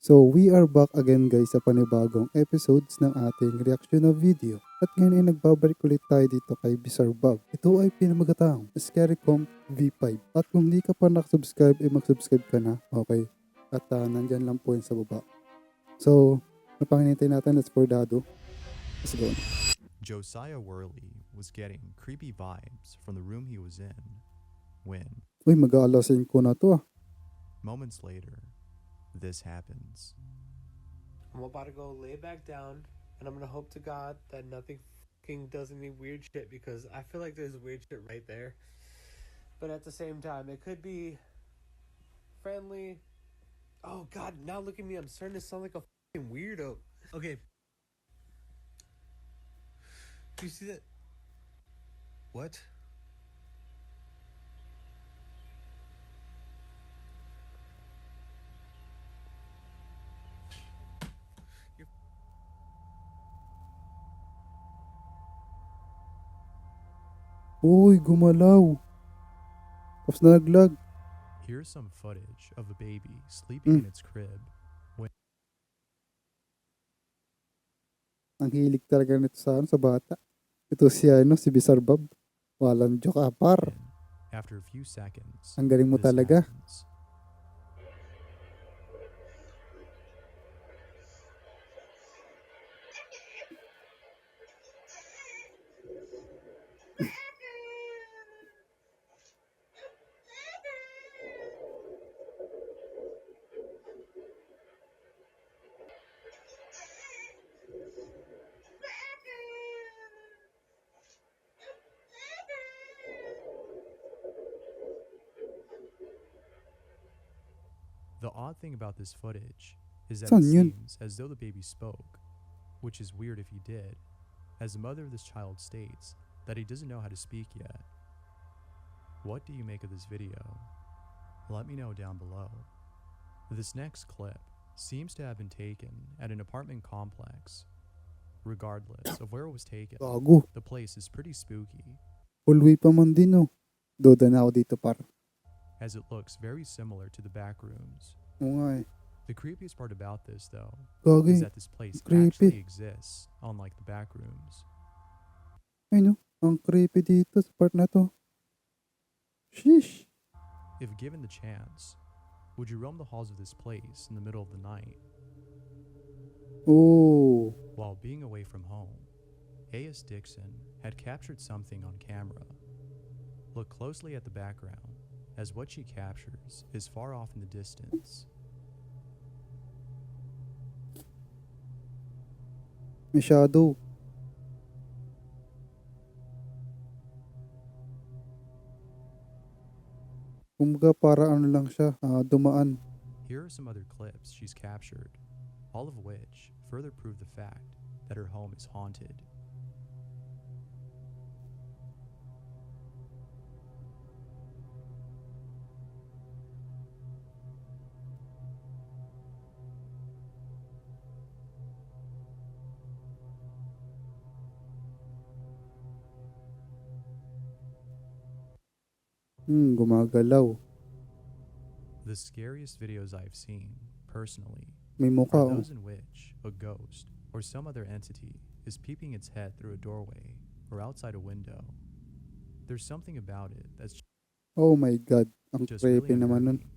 So we are back again guys sa panibagong episodes ng ating reaction na video. At ngayon ay nagbabalik ulit tayo dito kay 𝗙𝗙𝗟𝗪𝗪. Ito ay pinamagatang 𝗙𝗪𝗪𝗪𝗪 V5. At kung di ka pa nakasubscribe ay mag-subscribe ka na. Okay. At nandyan lang po yun sa baba. So, napanginintay natin, let's fordado. Let's go. 𝗙𝗪𝗪𝗪𝗪 was getting creepy vibes from the room he was in when, Uy, mag-aalas 5 na to ah. moments later, this happens. I'm about to go lay back down, and I'm gonna hope to God that nothing fucking does any weird shit, because I feel like there's weird shit right there. But at the same time, it could be friendly. Oh God, now look at me. I'm starting to sound like a fucking weirdo. Okay. Do you see that? What? Uy, gumalaw. Tapos nalaglag. Here's some footage of a baby sleeping in its crib when Ang hilig talaga nito sa bata. Ito si si 𝗙𝗪𝗪𝗪𝗪. Walang joke apar. after a few seconds, Ang galing mo this talaga. happens. The odd thing about this footage is that it Saan yun? seems as though the baby spoke, which is weird if he did, as the mother of this child states that he doesn't know how to speak yet. What do you make of this video? Let me know down below. This next clip seems to have been taken at an apartment complex. Regardless of where it was taken, Gago. the place is pretty spooky, Hallway pa man din oh. Doda na ako dito par. as it looks very similar to the back rooms. Oo nga eh. The creepiest part about this, though, Gagi. is that this place Creepy. actually exists, unlike the back rooms. Ay no, ang creepy dito sa part na to. Sheesh. If given the chance, would you roam the halls of this place in the middle of the night? Oh. While being away from home, A.S. Dixon had captured something on camera. Look closely at the background, as what she captures is far off in the distance. May shadow. Kumbaga para ano lang siya, dumaan. Here are some other clips she's captured, all of which further prove the fact that her home is haunted. Gumagalaw. The scariest videos I've seen, personally, May mukha are oh. those in which a ghost or some other entity is peeping its head through a doorway or outside a window. There's something about it that's Oh my God. Ang just really creepy naman nun. unnerving.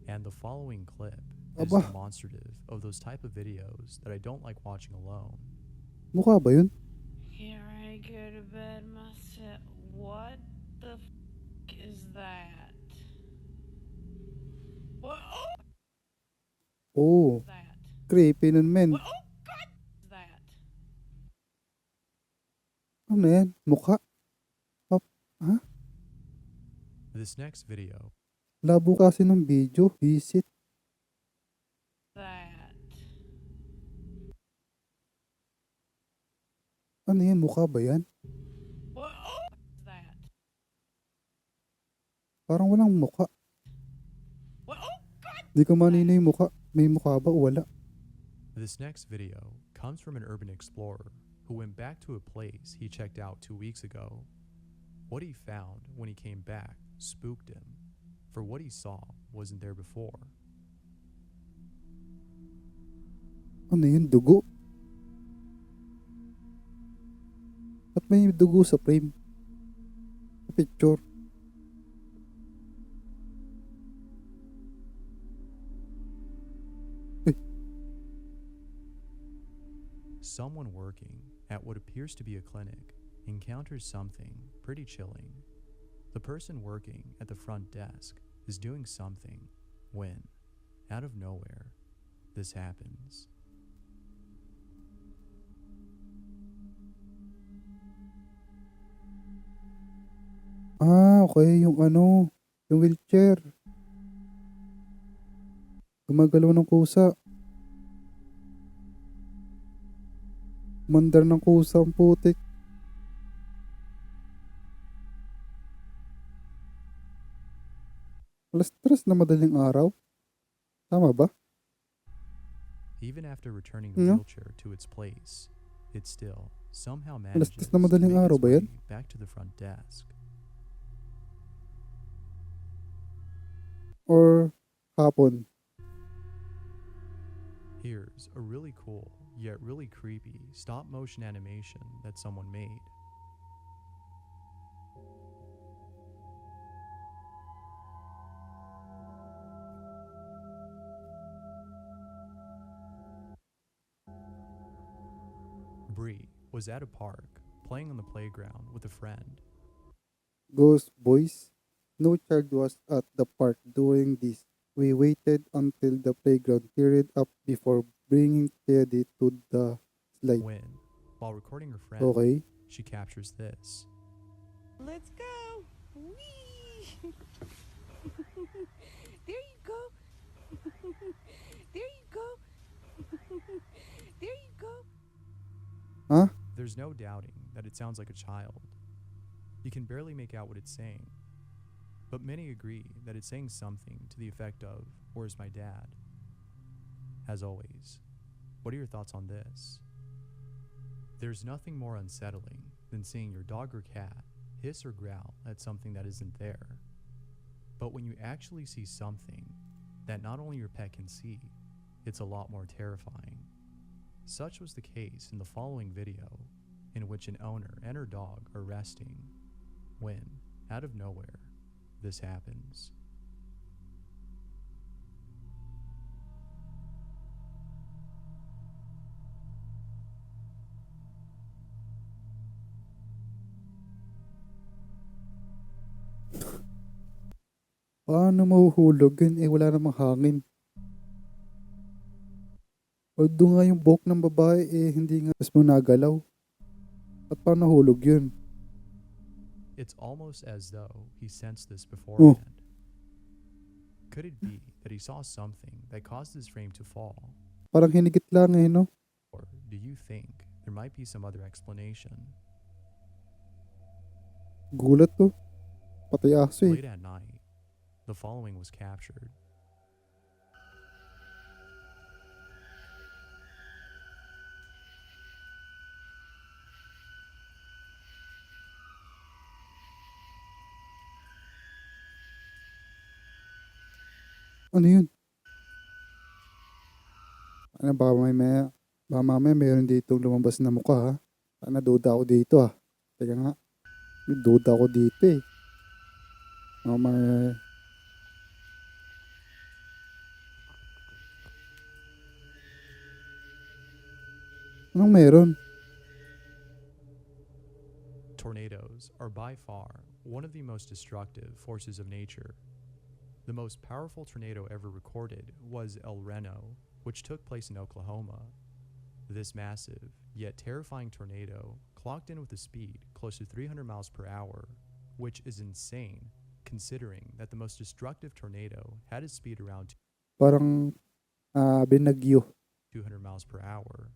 And the following clip is Aba. demonstrative of those type of videos that I don't like watching alone. Mukha ba yun? Here I go to bed myself. What the is that? What Oh. is that? Creepy nun men. What God is that? Ano yan? Mukha? Ha? This next video Labo kasi ng video. Visit. That. Ano yan? Mukha ba yan? What is that? Parang walang mukha. What God? Di ko manino yung mukha. May mukha ba o wala? This next video comes from an urban explorer who went back to a place he checked out 2 weeks ago. What he found when he came back spooked him, for what he saw wasn't there before. Ano yun? Dugo? At may dugo sa frame? Sa picture? Eh, Someone working at what appears to be a clinic encounters something pretty chilling. The person working at the front desk is doing something when, out of nowhere, this happens. Okay. Yung ano, yung wheelchair. Gumagalaw ng kusa. Mandar ng kusa ang putik. Alas 3 na madaling araw. Tama ba? Even after returning the No? wheelchair to its place, it still somehow Alas manages 3 na to madaling make araw its ba way yan? back to the front desk. Or hapon? Here's a really cool, yet really creepy, stop-motion animation that someone made. Bree was at a park, playing on the playground with a friend. Ghost boys? No child was at the park during this. We waited until the playground cleared up before bringing Teddy to the slide. When, while recording her friend, Okay. she captures this. Let's go! Whee! There you go! There you go! There you go! Huh? There's no doubting that it sounds like a child. You can barely make out what it's saying, but many agree that it's saying something to the effect of, "Where's my dad?" As always, what are your thoughts on this? There's nothing more unsettling than seeing your dog or cat hiss or growl at something that isn't there. But when you actually see something that not only your pet can see, it's a lot more terrifying. Such was the case in the following video, in which an owner and her dog are resting when, out of nowhere, this happens. Paano mahuhulog yun? Eh, wala namang hangin. Although nga yung buhok ng babae, eh, hindi nga mas mo nagalaw. At paano nahulog yun? It's almost as though he sensed this Oh, beforehand. Could it be that he saw something that caused his frame to fall? parang hinigit lang eh, no? Or do you think there might be some other explanation? Gulat to. Patay aso eh. Late at night, the following was captured. Ano yun? Ano, baka mamaya meron dito lumabas na mukha ha. Sana duda ako dito ah. Teka nga, may duda ako dito eh. Mamaya, anong meron? Tornadoes are by far one of the most destructive forces of nature. The most powerful tornado ever recorded was El Reno, which took place in Oklahoma. This massive, yet terrifying tornado clocked in with a speed close to 300 miles per hour, which is insane considering that the most destructive tornado had a speed around Parang binagyo. 200 miles per hour.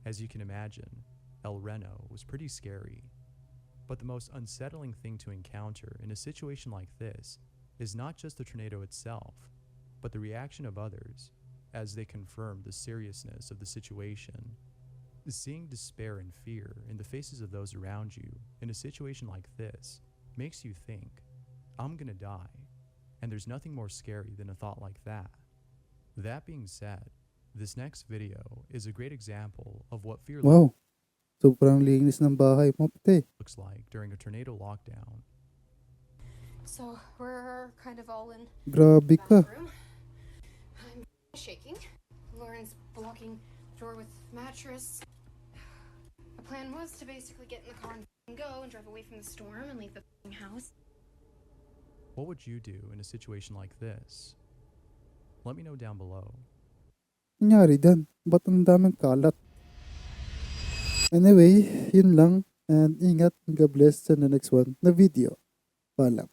As you can imagine, El Reno was pretty scary. But the most unsettling thing to encounter in a situation like this is not just the tornado itself, but the reaction of others as they confirm the seriousness of the situation. Seeing despair and fear in the faces of those around you in a situation like this makes you think, I'm gonna die, and there's nothing more scary than a thought like that. That being said, This next video is a great example of what fear Wow, sobrang linis ng bahay mo, te. looks like during a tornado lockdown. So we're kind of all in Grabe the ka. bathroom. I'm shaking. Lauren's blocking the door with mattress. The plan was to basically get in the car and go and drive away from the storm and leave the house. What would you do in a situation like this? Let me know down below. Nangyari dyan? Ba't ang daming kalat? Anyway, yun lang. And ingat and God bless sa next one na video. Paalam.